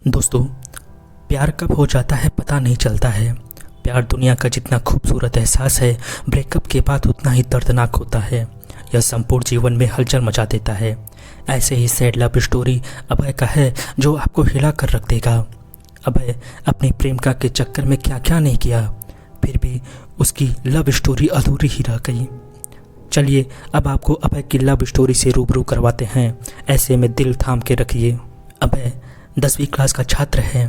दोस्तों, प्यार कब हो जाता है पता नहीं चलता है। प्यार दुनिया का जितना खूबसूरत एहसास है, ब्रेकअप के बाद उतना ही दर्दनाक होता है। यह संपूर्ण जीवन में हलचल मचा देता है। ऐसे ही सैड लव स्टोरी अभय का है, जो आपको हिला कर रख देगा। अभय अपनी प्रेमिका के चक्कर में क्या क्या नहीं किया, फिर भी उसकी लव स्टोरी अधूरी ही रह गई। चलिए अब आपको अभय की लव स्टोरी से रूबरू करवाते हैं। ऐसे में दिल थाम के रखिए। अभय 10वीं क्लास का छात्र है।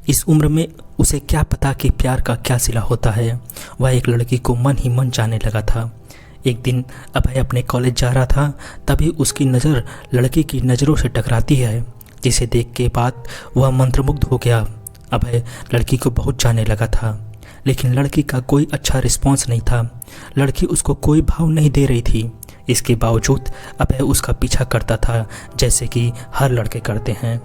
इस उम्र में उसे क्या पता कि प्यार का क्या सिला होता है। वह एक लड़की को मन ही मन जाने लगा था। एक दिन अभय अपने कॉलेज जा रहा था, तभी उसकी नज़र लड़की की नज़रों से टकराती है, जिसे देख के बाद वह मंत्रमुग्ध हो गया। अभय लड़की को बहुत जाने लगा था, लेकिन लड़की का कोई अच्छा रिस्पॉन्स नहीं था। लड़की उसको कोई भाव नहीं दे रही थी। इसके बावजूद अभय उसका पीछा करता था, जैसे कि हर लड़के करते हैं।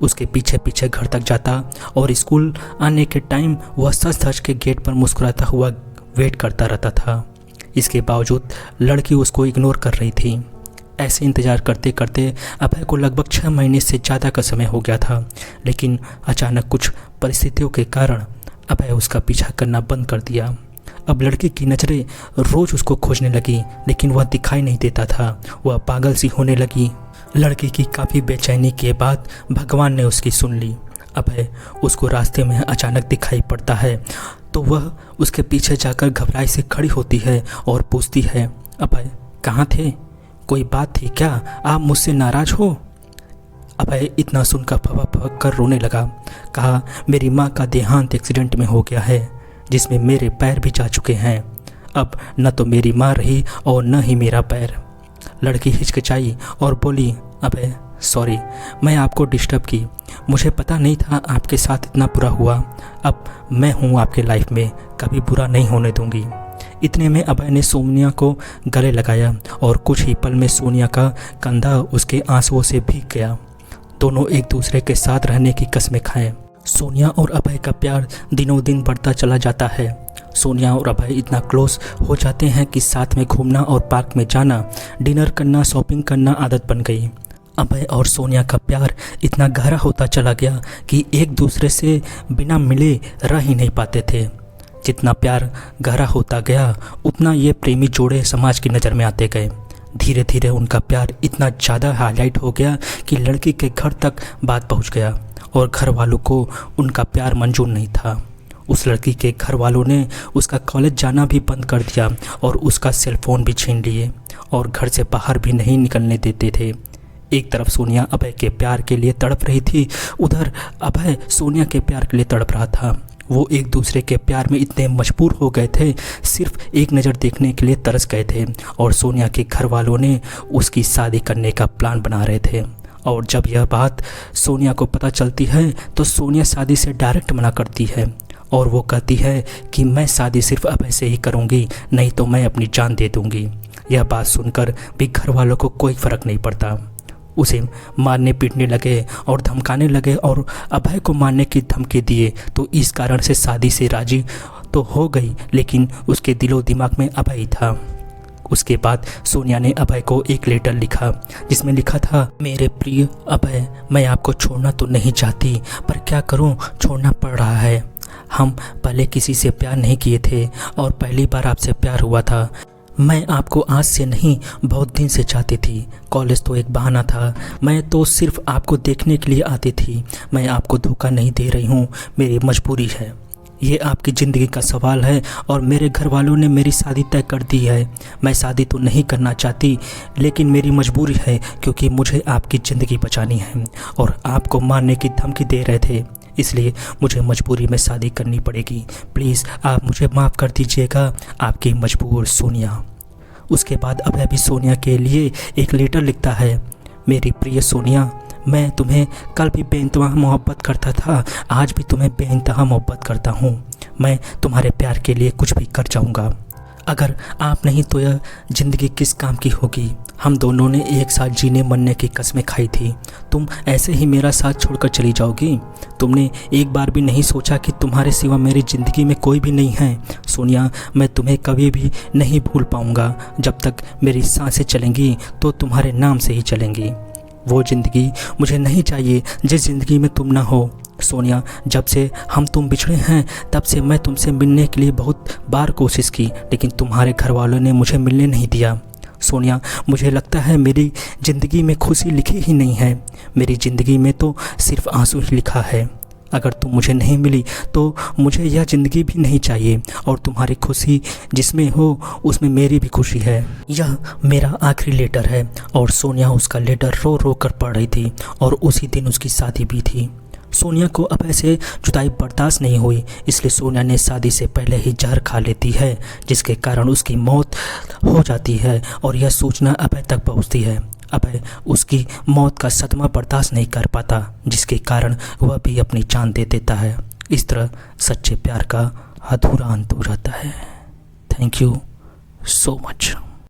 उसके पीछे पीछे घर तक जाता और स्कूल आने के टाइम वह सच सच के गेट पर मुस्कुराता हुआ वेट करता रहता था। इसके बावजूद लड़की उसको इग्नोर कर रही थी। ऐसे इंतज़ार करते करते अभय को लगभग 6 महीने से ज़्यादा का समय हो गया था, लेकिन अचानक कुछ परिस्थितियों के कारण अभय उसका पीछा करना बंद कर दिया। अब लड़की की नज़रें रोज़ उसको खोजने लगी, लेकिन वह दिखाई नहीं देता था। वह पागल सी होने लगी। लड़की की काफ़ी बेचैनी के बाद भगवान ने उसकी सुन ली। अभय उसको रास्ते में अचानक दिखाई पड़ता है, तो वह उसके पीछे जाकर घबराई से खड़ी होती है और पूछती है, अभय कहाँ थे? कोई बात थी क्या? आप मुझसे नाराज़ हो? अभय इतना सुनकर फबक फबक कर रोने लगा। कहा, मेरी माँ का देहांत एक्सीडेंट में हो गया है, जिसमें मेरे पैर भी जा चुके हैं। अब न तो मेरी माँ रही और न ही मेरा पैर। लड़की हिचकिचाई और बोली, अबे सॉरी, मैं आपको डिस्टर्ब की। मुझे पता नहीं था आपके साथ इतना बुरा हुआ। अब मैं हूँ आपके लाइफ में, कभी बुरा नहीं होने दूंगी। इतने में अभय ने सोनिया को गले लगाया और कुछ ही पल में सोनिया का कंधा उसके आंसुओं से भीग गया। दोनों एक दूसरे के साथ रहने की कसमें खाएं। सोनिया और अभय का प्यार दिनों दिन बढ़ता चला जाता है। सोनिया और अभय इतना क्लोज हो जाते हैं कि साथ में घूमना और पार्क में जाना, डिनर करना, शॉपिंग करना आदत बन गई। अभय और सोनिया का प्यार इतना गहरा होता चला गया कि एक दूसरे से बिना मिले रह ही नहीं पाते थे। जितना प्यार गहरा होता गया, उतना ये प्रेमी जोड़े समाज की नज़र में आते गए। धीरे धीरे उनका प्यार इतना ज़्यादा हाईलाइट हो गया कि लड़की के घर तक बात पहुंच गया और घर वालों को उनका प्यार मंजूर नहीं था। उस लड़की के घर वालों ने उसका कॉलेज जाना भी बंद कर दिया और उसका सेल फोन भी छीन लिए और घर से बाहर भी नहीं निकलने देते थे। एक तरफ सोनिया अभय के प्यार के लिए तड़प रही थी, उधर अभय सोनिया के प्यार के लिए तड़प रहा था। वो एक दूसरे के प्यार में इतने मजबूर हो गए थे, सिर्फ एक नज़र देखने के लिए तरस गए थे और सोनिया के घर वालों ने उसकी शादी करने का प्लान बना रहे थे। और जब यह बात सोनिया को पता चलती है तो सोनिया शादी से डायरेक्ट मना करती है और वो कहती है कि मैं शादी सिर्फ अभय से ही करूँगी, नहीं तो मैं अपनी जान दे दूँगी। यह बात सुनकर भी घर वालों को कोई फ़र्क नहीं पड़ता। उसे मारने पीटने लगे और धमकाने लगे और अभय को मारने की धमकी दिए, तो इस कारण से शादी से राजी तो हो गई, लेकिन उसके दिलो दिमाग में अभय था। उसके बाद सोनिया ने अभय को एक लेटर लिखा, जिसमें लिखा था, मेरे प्रिय अभय, मैं आपको छोड़ना तो नहीं चाहती, पर क्या करूं, छोड़ना पड़ रहा है। हम पहले किसी से प्यार नहीं किए थे और पहली बार आपसे प्यार हुआ था। मैं आपको आज से नहीं, बहुत दिन से चाहती थी। कॉलेज तो एक बहाना था, मैं तो सिर्फ आपको देखने के लिए आती थी। मैं आपको धोखा नहीं दे रही हूँ, मेरी मजबूरी है। ये आपकी ज़िंदगी का सवाल है और मेरे घर वालों ने मेरी शादी तय कर दी है। मैं शादी तो नहीं करना चाहती, लेकिन मेरी मजबूरी है, क्योंकि मुझे आपकी ज़िंदगी बचानी है और आपको मारने की धमकी दे रहे थे, इसलिए मुझे मजबूरी में शादी करनी पड़ेगी। प्लीज़ आप मुझे माफ़ कर दीजिएगा, आपकी मजबूर सोनिया। उसके बाद अभय भी सोनिया के लिए एक लेटर लिखता है, मेरी प्रिय सोनिया, मैं तुम्हें कल भी बेइंतहा मोहब्बत करता था, आज भी तुम्हें बेइंतहा मोहब्बत करता हूँ। मैं तुम्हारे प्यार के लिए कुछ भी कर जाऊँगा। अगर आप नहीं तो यह ज़िंदगी किस काम की होगी। हम दोनों ने एक साथ जीने मरने की कसमें खाई थी। तुम ऐसे ही मेरा साथ छोड़कर चली जाओगी? तुमने एक बार भी नहीं सोचा कि तुम्हारे सिवा मेरी ज़िंदगी में कोई भी नहीं है? सोनिया, मैं तुम्हें कभी भी नहीं भूल पाऊँगा। जब तक मेरी सांसें चलेंगी तो तुम्हारे नाम से ही चलेंगी। वो ज़िंदगी मुझे नहीं चाहिए जिस ज़िंदगी में तुम ना हो। सोनिया, जब से हम तुम बिछड़े हैं तब से मैं तुमसे मिलने के लिए बहुत बार कोशिश की, लेकिन तुम्हारे घर वालों ने मुझे मिलने नहीं दिया। सोनिया, मुझे लगता है मेरी ज़िंदगी में खुशी लिखी ही नहीं है। मेरी ज़िंदगी में तो सिर्फ आंसू ही लिखा है। अगर तुम मुझे नहीं मिली तो मुझे यह ज़िंदगी भी नहीं चाहिए, और तुम्हारी खुशी जिसमें हो उसमें मेरी भी खुशी है। यह मेरा आखिरी लेटर है। और सोनिया उसका लेटर रो रो कर पढ़ रही थी, और उसी दिन उसकी शादी भी थी। सोनिया को अब ऐसे जुदाई बर्दाश्त नहीं हुई, इसलिए सोनिया ने शादी से पहले ही जहर खा लेती है, जिसके कारण उसकी मौत हो जाती है। और यह सूचना अभय तक पहुंचती है। अभय उसकी मौत का सदमा बर्दाश्त नहीं कर पाता, जिसके कारण वह भी अपनी जान दे देता है। इस तरह सच्चे प्यार का अधूरा अंत हो जाता है। Thank you so much.